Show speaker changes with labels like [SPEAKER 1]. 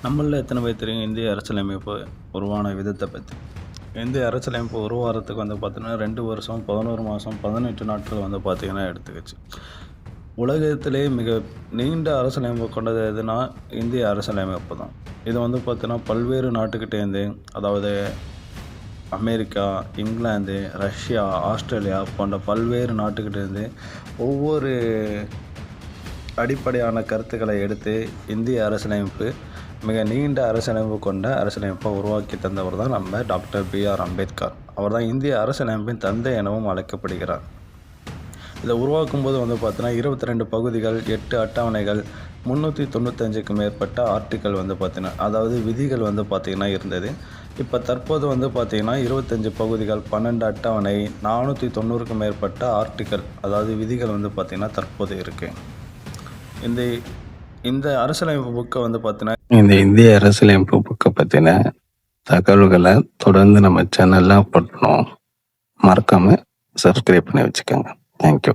[SPEAKER 1] நம்மளில் எத்தனை பேர் தெரியும் இந்திய அரசியலமைப்பு உருவான விதத்தை பற்றி? இந்திய அரசியலமைப்பு உருவாகிறதுக்கு பார்த்தீங்கன்னா 2 வருஷம் 11 மாதம் 18 நாட்கள் பார்த்திங்கன்னா எடுத்துக்கிச்சு. உலகத்திலே மிக நீண்ட அரசியலமைப்பு கொண்டது எதுனா இந்திய அரசியலமைப்பு தான். இது பார்த்தீங்கன்னா பல்வேறு நாட்டுக்கிட்டேருந்து, அதாவது அமெரிக்கா, இங்கிலாந்து, ரஷ்யா, ஆஸ்திரேலியா போன்ற பல்வேறு நாட்டுக்கிட்டேருந்து ஒவ்வொரு அடிப்படையான கருத்துக்களை எடுத்து இந்திய அரசியலமைப்பு மிக நீண்ட அரசியலமைப்பு கொண்ட அரசியலமைப்பை உருவாக்கி தந்தவர் தான் நம்ம டாக்டர் பிஆர் அம்பேத்கர். அவர் தான் இந்திய அரசியலமைப்பின் தந்தை எனவும் அழைக்கப்படுகிறார். இதை உருவாக்கும் போது பார்த்தீங்கன்னா 22 பகுதிகள், 8 அட்டவணைகள், 395க்கும் மேற்பட்ட ஆர்டிக்கல் பார்த்தீங்கன்னா, அதாவது விதிகள் பார்த்திங்கன்னா இருந்தது. இப்போ தற்போது பார்த்திங்கன்னா 25 பகுதிகள், 12 அட்டவணை, 490க்கும் மேற்பட்ட ஆர்டிக்கல், அதாவது விதிகள் பார்த்திங்கன்னா தற்போது இருக்குது. இந்த அரசியலமைப்பு புக்கை பார்த்தீங்கன்னா,
[SPEAKER 2] இந்த இந்திய அரசியலமைப்பு புக்கை பற்றின தகவல்களை தொடர்ந்து நம்ம சேனலில் அப்லோட் பண்ணுவோம். மறக்காமல் சப்ஸ்கிரைப் பண்ணி வச்சுக்கோங்க. தேங்க்யூ.